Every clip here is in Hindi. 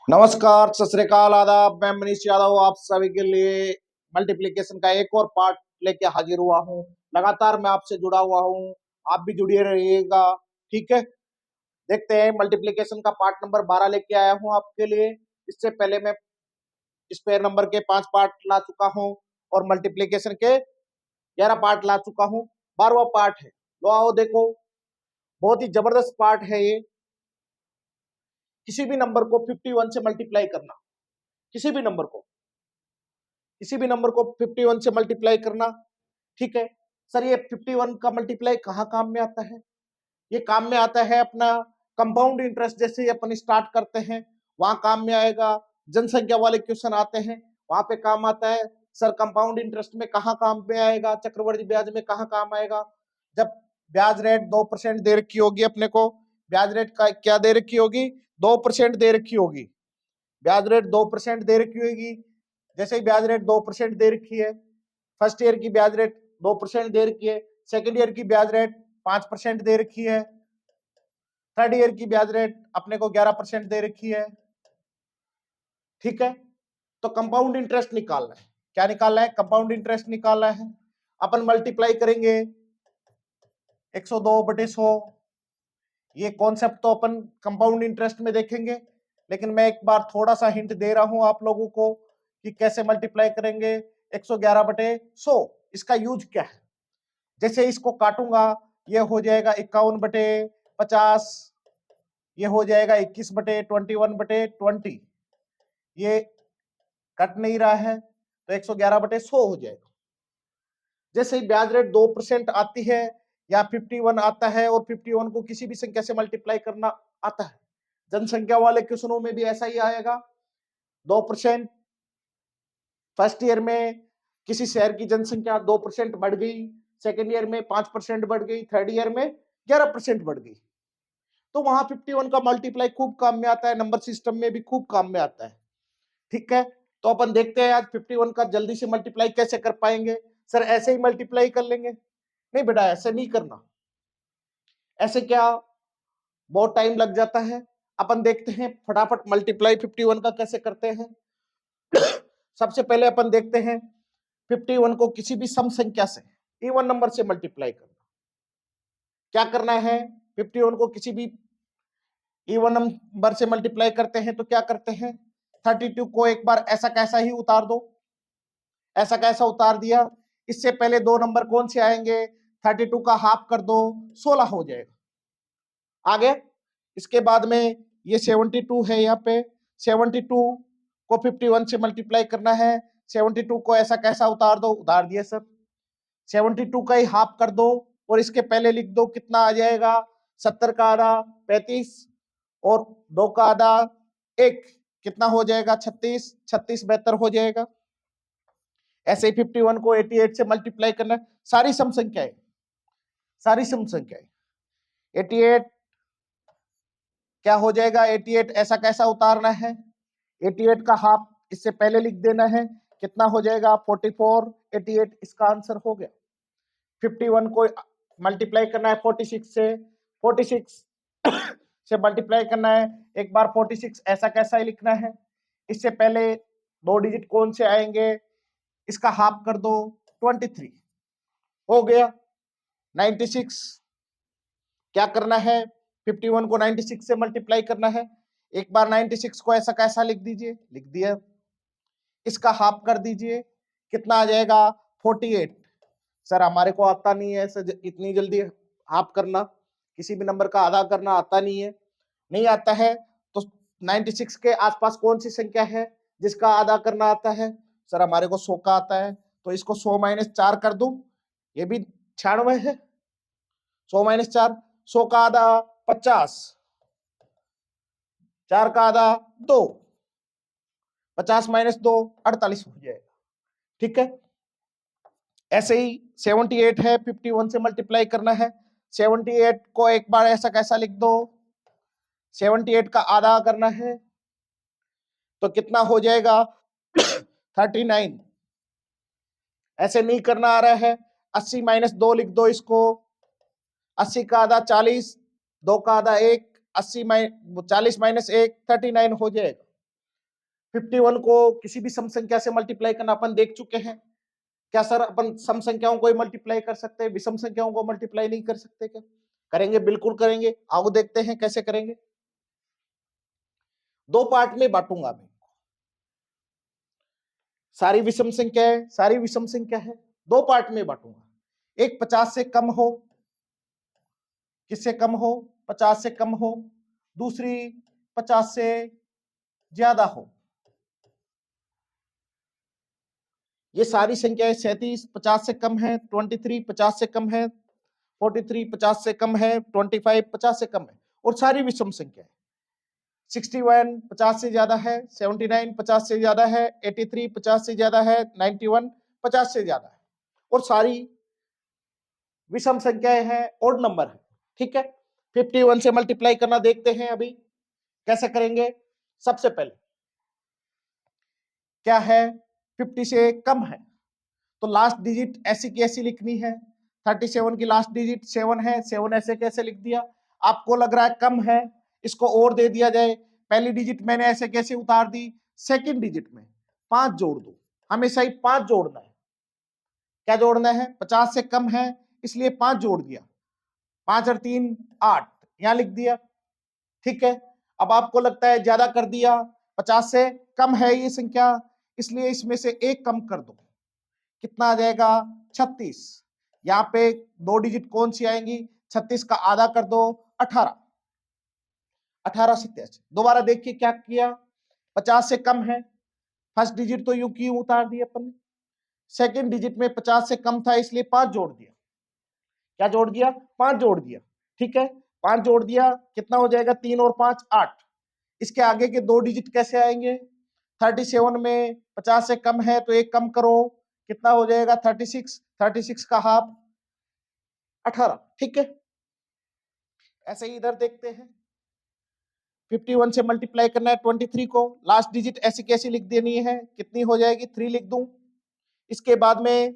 नमस्कार, सत श्री अकाल, आदाब। मैं मनीष यादव आप सभी के लिए मल्टीप्लिकेशन का एक और पार्ट लेके हाजिर हुआ हूँ। लगातार मैं आपसे जुड़ा हुआ हूँ, आप भी जुड़े रहिएगा। ठीक है, देखते हैं। मल्टीप्लिकेशन का पार्ट नंबर 12 लेके आया हूँ आपके लिए। इससे पहले मैं स्क्वायर नंबर के 5 पार्ट ला चुका हूँ और मल्टीप्लिकेशन के 11 पार्ट ला चुका हूँ। 12वां पार्ट है। लो आओ देखो, बहुत ही जबरदस्त पार्ट है ये। किसी भी नंबर को 51 से मल्टीप्लाई करना, किसी भी नंबर को 51 से मल्टीप्लाई करना। ठीक है सर, ये 51 का मल्टीप्लाई कहाँ काम में आता है? ये काम में आता है अपना कंपाउंड इंटरेस्ट। जैसे ही अपन स्टार्ट करते हैं वहां काम में आएगा। जनसंख्या वाले क्वेश्चन आते हैं वहां पे काम आता है। सर कंपाउंड इंटरेस्ट में कहाँ काम में आएगा? चक्रवृद्धि ब्याज में कहाँ काम आएगा? जब ब्याज रेट 2% दे रखी होगी अपने को, ब्याज रेट का क्या दे रखी होगी? 2% दे रखी होगी। ब्याज रेट 2% दे रखी होगी। जैसे ही ब्याज रेट 2% दे रखी है, फर्स्ट ईयर की ब्याज रेट 2% दे रखी है, सेकेंड ईयर की ब्याज रेट 5% दे रखी है, थर्ड ईयर की ब्याज रेट अपने को 11% दे रखी है। ठीक है, तो कंपाउंड इंटरेस्ट निकालना है। क्या निकालना है? कंपाउंड इंटरेस्ट निकालना है। अपन मल्टीप्लाई करेंगे 102/100। ये कॉन्सेप्ट तो अपन कंपाउंड इंटरेस्ट में देखेंगे, लेकिन मैं एक बार थोड़ा सा हिंट दे रहा हूं आप लोगों को कि कैसे मल्टीप्लाई करेंगे 111/100। इसका यूज क्या है? जैसे इसको काटूंगा, ये हो जाएगा 51/50, ये हो जाएगा 21/21/20। ये कट नहीं रहा है तो 111/100 हो जाएगा। जैसे ही ब्याज रेट 2% आती है या 51 आता है और 51 को किसी भी संख्या से मल्टीप्लाई करना आता है, जनसंख्या वाले क्वेश्चनों में भी ऐसा ही आएगा। 2% फर्स्ट ईयर में किसी शहर की जनसंख्या 2% बढ़ गई, सेकेंड ईयर में 5% बढ़ गई, थर्ड ईयर में 11% बढ़ गई, तो वहां 51 का मल्टीप्लाई खूब काम में आता है। नंबर सिस्टम में भी खूब काम में आता है। ठीक है, तो अपन देखते हैं आज 51 का जल्दी से मल्टीप्लाई कैसे कर पाएंगे। सर ऐसे ही मल्टीप्लाई कर लेंगे? नहीं बेटा, ऐसे नहीं करना। ऐसे क्या, बहुत टाइम लग जाता है। अपन देखते हैं फटाफट मल्टीप्लाई 51 का कैसे करते हैं। सबसे पहले अपन देखते हैं 51 को किसी भी सम संख्या से, इवन नंबर से मल्टीप्लाई करना। क्या करना है? 51 को किसी भी इवन नंबर से मल्टीप्लाई करते हैं तो क्या करते हैं? 32 को एक बार ऐसा कैसा ही उतार दो। ऐसा कैसा उतार दिया? इससे पहले दो नंबर कौन से आएंगे? 32 का हाफ कर दो, 16 हो जाएगा। आगे इसके बाद में ये 72 है, यहाँ पे 72 को 51 से मल्टीप्लाई करना है। 72 को ऐसा कैसा उतार दो, उतार दिया सर। 72 का ही हाफ कर दो और इसके पहले लिख दो, कितना आ जाएगा? 70 का आधा 35 और 2 का आधा 1, कितना हो जाएगा? 36। 36 बेहतर हो जाएगा। ऐसे ही 51 को 88 से मल्टीप्लाई करना है। सारी सम संख्याएं, सारी सम संख्याएं 88 क्या हो जाएगा? 88 ऐसा कैसा उतारना है? 88 का हाफ इससे पहले लिख देना है, कितना हो जाएगा? 44। 88 इसका आंसर हो गया। 51 को मल्टीप्लाई करना है 46 से, 46 से मल्टीप्लाई करना है। एक बार 46 ऐसा कैसा ही लिखना है। इससे पहले दो डिजिट कौन से आएंगे? इसका हाफ कर दो, 23 हो गया। 96 क्या करना है? 51 को 96 से मल्टीप्लाई करना है। एक बार 96 को ऐसा कैसा लिख दीजिए, लिख दिया। इसका हाफ कर दीजिए, कितना आ जाएगा? 48। सर हमारे को आता नहीं है सर, इतनी जल्दी हाफ करना, किसी भी नंबर का आधा करना आता नहीं है। नहीं आता है तो 96 के आसपास कौन सी संख्या है जिसका आधा करना आता है? सर हमारे को 100 का आता है, तो इसको 100 - 4 कर दूं, ये भी 96 है। 100 - 4, 100 का आधा 50, 4 का आधा 2, 50 - 2 48 हो जाएगा। ठीक है, ऐसे ही 78 है, 51 से मल्टीप्लाई करना है। 78 को एक बार ऐसा कैसा लिख दो, 78 का आधा करना है तो कितना हो जाएगा? 39। ऐसे नहीं करना आ रहा है, 80 - 2 लिख दो इसको। 80 का आधा 40, 2 का आधा 1, 40 माइनस 1 39 हो जाएगा। 51 को किसी भी सम संख्या से मल्टीप्लाई करना अपन देख चुके हैं। क्या सर अपन सम संख्याओं को ही मल्टीप्लाई कर सकते हैं, विषम संख्याओं को मल्टीप्लाई नहीं कर सकते क्या? करेंगे, बिल्कुल करेंगे। आओ देखते हैं कैसे करेंगे। दो पार्ट में बांटूंगा मैं। सारी विषम संख्या है, सारी विषम संख्या है, दो पार्ट में बांटूंगा। एक 50 से कम हो, किससे कम हो? 50 से कम हो। दूसरी 50 से ज्यादा हो। ये सारी संख्याएं 37 50 से कम है, 23 50 से कम है, 43 50 से कम है, 25 50 से कम है, और सारी विषम संख्या है। 61 50 से ज्यादा है, 79 50 से ज्यादा है, 83 50 से ज्यादा है, 91 50 से ज्यादा है, और सारी विषम संख्याएं हैं, ओड नंबर है। ठीक है, 51 से मल्टीप्लाई करना देखते हैं अभी कैसे करेंगे। सबसे पहले क्या है, 50 से कम है तो लास्ट डिजिट ऐसी की ऐसी लिखनी है। 37 की लास्ट डिजिट 7 है, 7 ऐसे कैसे लिख दिया? आपको लग रहा है कम है, इसको और दे दिया जाए। पहली डिजिट मैंने ऐसे कैसे उतार दी? सेकंड डिजिट में 5 जोड़ दो, हमेशा ही 5 जोड़ना है। क्या जोड़ना है? 50 से कम है इसलिए 5 जोड़ दिया, 5 और 3 8, यहां लिख दिया। ठीक है, अब आपको लगता है ज्यादा कर दिया, 50 से कम है ये संख्या, इसलिए इसमें से एक कम कर दो। कितना आ जाएगा? 36। यहाँ पे दो डिजिट कौन सी आएंगी? 36 का आधा कर दो, 18। 18 87। दोबारा देखिए क्या किया, 50 से कम है, फर्स्ट डिजिट तो यूं क्यों उतार दिया अपन ने? सेकंड डिजिट में 50 से कम था इसलिए 5 जोड़ दिया। क्या जोड़ दिया? 5 जोड़ दिया। ठीक है, 5 जोड़ दिया, कितना हो जाएगा? 3 और 5 8। इसके आगे के दो डिजिट कैसे आएंगे? 37 में 50 से कम है तो एक कम करो, कितना हो जाएगा? 36। 36 का हाफ 18। ठीक है, ऐसे ही इधर देखते हैं। 51 से मल्टीप्लाई करना है 23 को, लास्ट डिजिट ऐसी कैसी लिख देनी है? कितनी हो जाएगी? 3 लिख दूं। इसके बाद में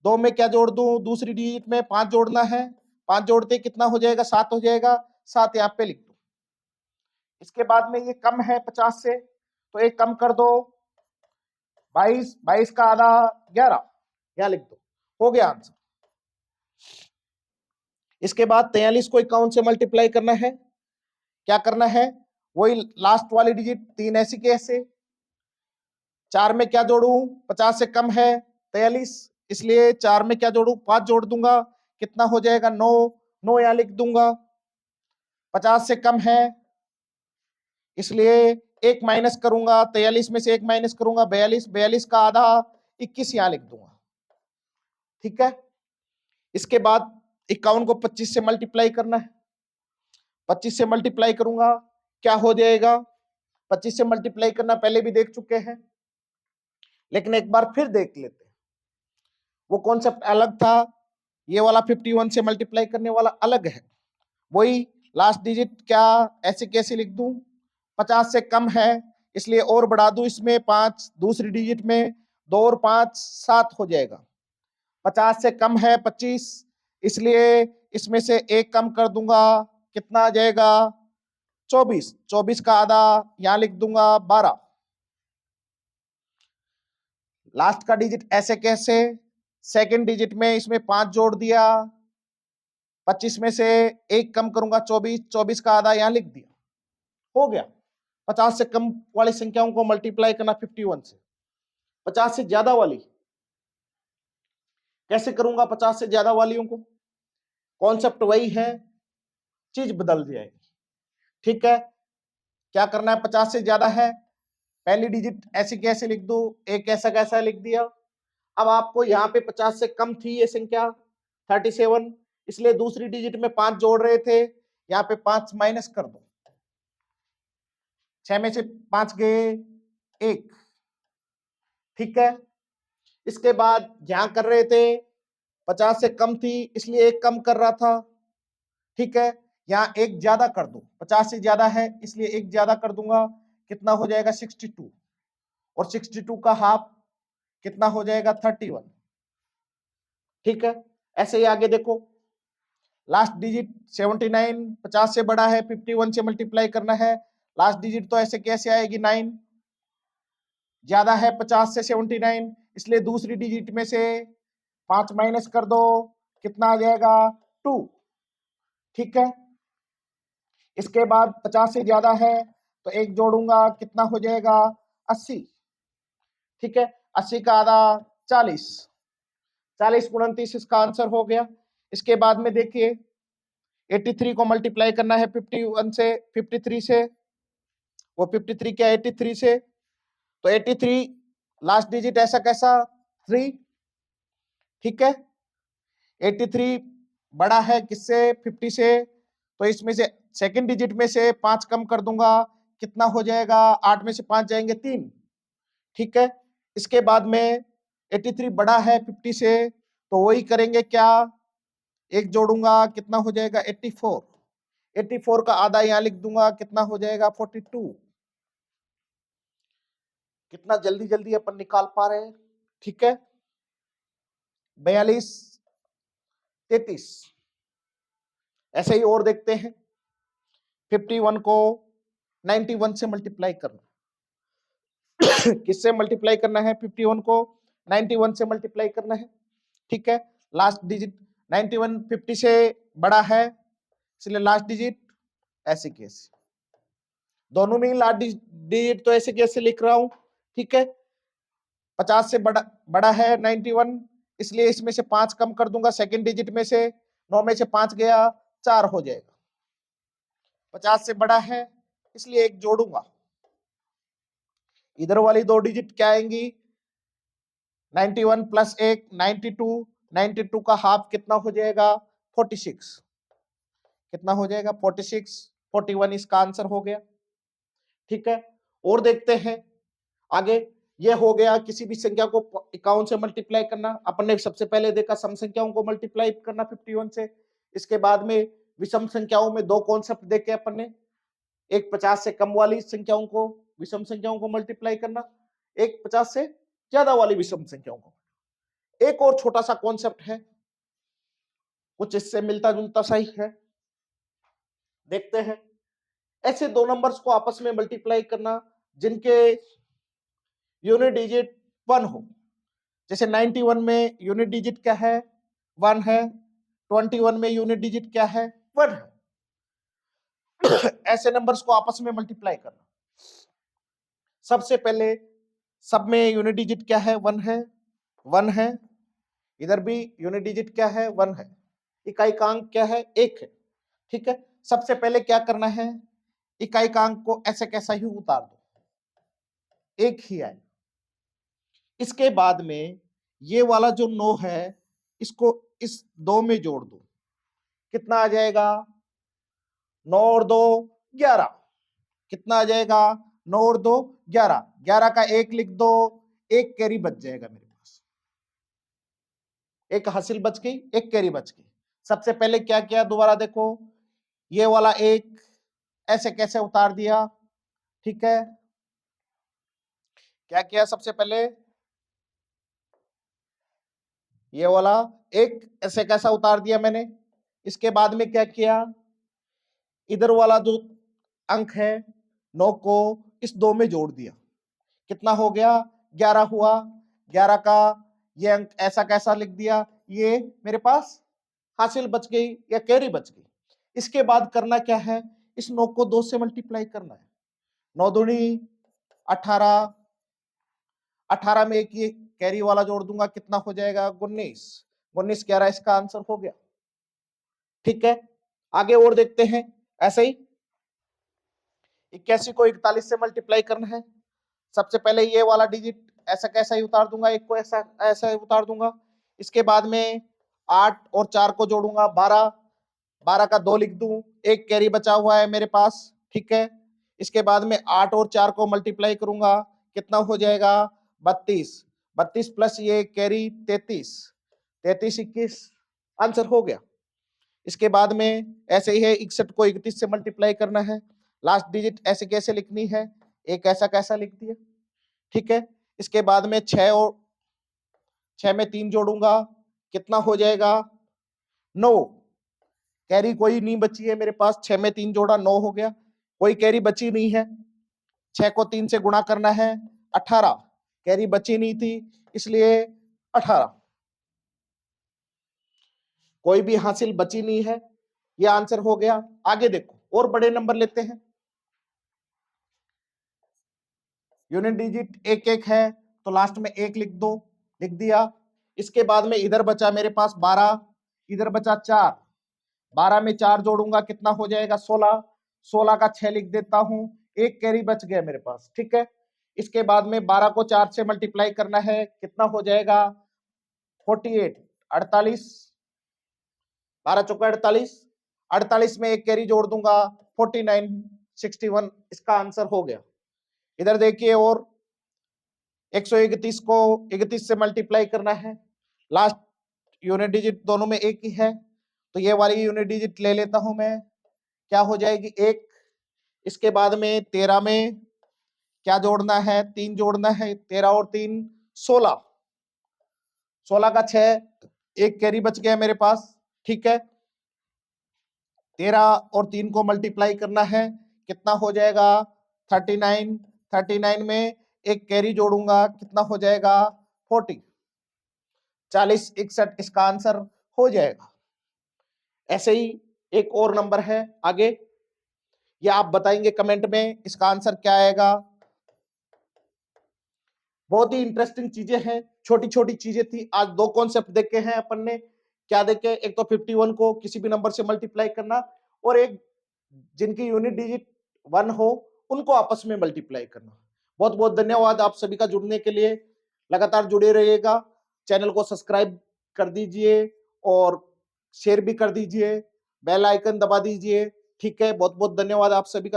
2 में क्या जोड़ दूं? दूसरी डिजिट में 5 जोड़ना है, 5 जोड़ते कितना हो जाएगा? 7 हो जाएगा, 7 यहाँ पे लिख दो। इसके बाद में ये कम है 50 से तो एक कम कर दो, 22। 22 का आधा 11, यहाँ लिख दो, हो गया आंसर। इसके बाद 43 को 51 से मल्टीप्लाई करना है। क्या करना है? वही लास्ट वाली डिजिट 3 ऐसी कैसे। 4 में क्या जोड़ू? 50 से कम है 43, इसलिए 4 में क्या जोड़ू? 5 जोड़ दूंगा, कितना हो जाएगा? 9। 9 यहाँ लिख दूंगा। 50 से कम है इसलिए एक माइनस करूंगा, 43 में से एक माइनस करूंगा, 42। 42 का आधा 21 यहाँ लिख दूंगा। ठीक है, इसके बाद 51 को 25 से मल्टीप्लाई करना है। 25 से मल्टीप्लाई करूंगा, क्या हो जाएगा? 25 से मल्टीप्लाई करना पहले भी देख चुके हैं, लेकिन एक बार फिर देख लेते हैं। वो कॉन्सेप्ट अलग था, ये वाला 51 से मल्टीप्लाई करने वाला अलग है। वही लास्ट डिजिट क्या ऐसे कैसे लिख दूं? 50 से कम है इसलिए और बढ़ा दूं इसमें 5, दूसरी डिजिट में 2 और 5 7 हो जाएगा। 50 से कम है 25, इसलिए इसमें से एक कम कर दूंगा, कितना आ जाएगा? 24। 24 का आधा यहां लिख दूंगा 12। लास्ट का डिजिट ऐसे कैसे? सेकंड डिजिट में इसमें 5 जोड़ दिया, 25 में से एक कम करूंगा 24। 24 का आधा यहां लिख दिया, हो गया। 50 से कम वाली संख्याओं को मल्टीप्लाई करना 51 से। 50 से ज्यादा वाली कैसे करूंगा? 50 से ज्यादा वालियों को कॉन्सेप्ट वही है, चीज बदल जाएगी। ठीक है, क्या करना है? 50 से ज्यादा है, पहली डिजिट ऐसे कैसे लिख दो, एक ऐसा कैसा लिख दिया। अब आपको यहाँ पे 50 से कम थी ये संख्या 37, इसलिए दूसरी डिजिट में 5 जोड़ रहे थे, यहाँ पे 5 माइनस कर दो। 6 में से 5 गए 1। ठीक है, इसके बाद यहां कर रहे थे 50 से कम थी इसलिए एक कम कर रहा था। ठीक है, यहाँ एक ज्यादा कर दो, 50 से ज्यादा है इसलिए एक ज्यादा कर दूंगा, कितना हो जाएगा? 62। और 62 का हाफ कितना हो जाएगा? 31। ठीक है, ऐसे ही आगे देखो, लास्ट डिजिट 79, 50 से बड़ा है, 51 से मल्टीप्लाई करना है। लास्ट डिजिट तो ऐसे कैसे आएगी, 9 ज्यादा है 50 से 79, इसलिए दूसरी डिजिट में से 5 माइनस कर दो, कितना आ जाएगा 2। ठीक है, इसके बाद 50 से ज्यादा है तो एक जोड़ूंगा, कितना हो जाएगा 80। ठीक है, 80 का आधा 40, 40 गुणन 30 इसका आंसर हो गया। इसके बाद में देखिए 83 को मल्टीप्लाई करना है 51 से, 53 से, वो 53 क्या 83 से, तो 83 लास्ट डिजिट ऐसा कैसा 3। ठीक है, 83 बड़ा है किससे 50 से, तो इसमें से सेकंड डिजिट में से 5 कम कर दूंगा, कितना हो जाएगा 8 में से 5 जाएंगे 3। ठीक है, इसके बाद में 83 बड़ा है 50 से, तो वही करेंगे क्या, एक जोड़ूंगा, कितना हो जाएगा 84, 84 का आधा यहां लिख दूंगा, कितना हो जाएगा 42। कितना जल्दी जल्दी अपन निकाल पा रहे हैं। ठीक है, 42, 33। ऐसे ही और देखते हैं, 51 को 91 से मल्टीप्लाई करना किससे मल्टीप्लाई करना है, 51 को 91 से मल्टीप्लाई करना है। ठीक है, लास्ट डिजिट 91 50 से बड़ा है, इसलिए लास्ट डिजिट ऐसे कैसे, दोनों में ही लास्ट डिजिट तो ऐसे कैसे लिख रहा हूं। ठीक है, 50 से बड़ा है 91, इसलिए इसमें से 5 कम कर दूंगा, सेकंड डिजिट में से 9 में से 5 गया 4 हो जाएगा। 50 से बड़ा है इसलिए एक जोड़ूंगा, इधर वाली दो डिजिट क्या आएंगी 91 प्लस 1 92, 92 का हाफ कितना हो जाएगा 46, कितना हो जाएगा 46, 41 इसका आंसर हो गया। ठीक है, और देखते हैं आगे, ये हो गया किसी भी संख्या को 51 से मल्टीप्लाई करना। अपन ने सबसे पहले देखा सम संख्याओं को मल्टीप्लाई करना 51 से। इसके बाद में विषम संख्याओं में दो कॉन्सेप्ट देखे अपन ने, एक 50 से कम वाली संख्याओं को विषम संख्याओं को मल्टीप्लाई करना, एक 50 से ज्यादा वाली विषम संख्याओं को। एक और छोटा सा कॉन्सेप्ट है, कुछ इससे मिलता जुलता सा ही है, देखते हैं। ऐसे दो नंबर्स को आपस में मल्टीप्लाई करना जिनके यूनिट डिजिट 1 हो, जैसे 91 में यूनिट डिजिट क्या है 1 है, 21 में यूनिट डिजिट क्या है 1 है। ऐसे नंबर्स को आपस में मल्टीप्लाई करना, सबसे पहले सब में यूनिट डिजिट क्या है 1 है, 1 है, इधर भी यूनिट डिजिट क्या है 1 है, इकाईकांक क्या है 1 है। ठीक है, सबसे पहले क्या करना है, इकाईकांक को ऐसे कैसा ही उतार दो, एक ही आए। इसके बाद में ये वाला जो 9 है इसको इस 2 में जोड़ दो, कितना आ जाएगा 9 और 2 11, कितना आ जाएगा 9 और 2 11, 11 का एक लिख दो, एक कैरी बच जाएगा मेरे पास, एक हासिल बच गई, एक कैरी बच गई। सबसे पहले क्या किया दोबारा देखो, ये वाला एक ऐसे कैसे उतार दिया। ठीक है, क्या किया सबसे पहले, ये वाला एक ऐसे कैसा उतार दिया मैंने। इसके बाद में क्या किया, इधर वाला जो अंक है 9 को इस 2 में जोड़ दिया, कितना हो गया 11 हुआ, 11 का ये अंक ऐसा कैसा लिख दिया, ये मेरे पास हासिल बच गई या कैरी बच गई। इसके बाद करना क्या है, इस 9 को 2 से मल्टीप्लाई करना है, 9 दूनी 18, 18 में एक ये कैरी वाला जोड़ दूंगा, कितना हो जाएगा 19, 19 11 इसका आंसर हो गया। ठीक है, आगे और देखते हैं, ऐसे ही 81 को 41 से मल्टीप्लाई करना है, सबसे पहले ये वाला डिजिट ऐसा कैसा ही उतार दूंगा, एक को ऐसा ऐसा ही उतार दूंगा। इसके बाद में 8 और 4 को जोड़ूंगा 12, 12 का 2 लिख दूं, एक कैरी बचा हुआ है मेरे पास। ठीक है, इसके बाद में 8 और 4 को मल्टीप्लाई करूंगा, कितना हो जाएगा 32, 32 प्लस ये कैरी 33, 33 21 आंसर हो गया। इसके बाद में ऐसे ही है 61 को 31 से मल्टीप्लाई करना है, लास्ट डिजिट ऐसे कैसे लिखनी है, एक ऐसा कैसा लिख दिया। ठीक है, इसके बाद में 6 और 6 में 3 जोड़ूंगा, कितना हो जाएगा 9, कैरी कोई नहीं बची है मेरे पास, 6 में 3 जोड़ा 9 हो गया, कोई कैरी बची नहीं है, 6 को 3 से गुणा करना है 18, कैरी बची नहीं थी इसलिए 18, कोई भी हासिल बची नहीं है, ये आंसर हो गया। आगे देखो और बड़े नंबर लेते हैं, यूनिट डिजिट एक एक है तो लास्ट में एक लिख दो, लिख दिया। इसके बाद में इधर बचा मेरे पास 12, इधर बचा 4, 12 में 4 जोड़ूंगा कितना हो जाएगा 16, 16 का 6 लिख देता हूं, एक कैरी बच गया मेरे पास, ठीक है। इसके बाद में 12 को 4 से मल्टीप्लाई करना है, कितना हो जाएगा 48, 48, 12 चौका 48, 48 में एक कैरी जोड़ दूंगा 49, 61, इसका आंसर हो गया। इधर देखिए और 131 को 31 से मल्टीप्लाई करना है, लास्ट यूनिट डिजिट दोनों में एक ही है तो ये वाली यूनिट डिजिट ले लेता हूं मैं, क्या हो जाएगी 1। इसके बाद में 13 में क्या जोड़ना है 3 जोड़ना है, 13 और 3 16, 16 का 6, एक कैरी बच गया मेरे पास, ठीक है। 13 और 3 को मल्टीप्लाई करना है, कितना हो जाएगा 39, 39 में एक कैरी जोड़ूंगा कितना हो जाएगा 40, 40, 61 इसका आंसर हो जाएगा। ऐसे ही एक और नंबर है आगे, ये आप बताएंगे कमेंट में इसका आंसर क्या आएगा। बहुत ही इंटरेस्टिंग चीजें हैं, छोटी छोटी चीजें थी। आज दो कॉन्सेप्ट देखे हैं अपन ने, क्या देखे, एक तो 51 को किसी भी नंबर से मल्टीप्लाई करना, और एक जिनकी यूनिट डिजिट 1 हो उनको आपस में मल्टीप्लाई करना। बहुत बहुत धन्यवाद आप सभी का जुड़ने के लिए, लगातार जुड़े रहिएगा, चैनल को सब्सक्राइब कर दीजिए और शेयर भी कर दीजिए, बेल आइकन दबा दीजिए, ठीक है। बहुत बहुत धन्यवाद आप सभी का।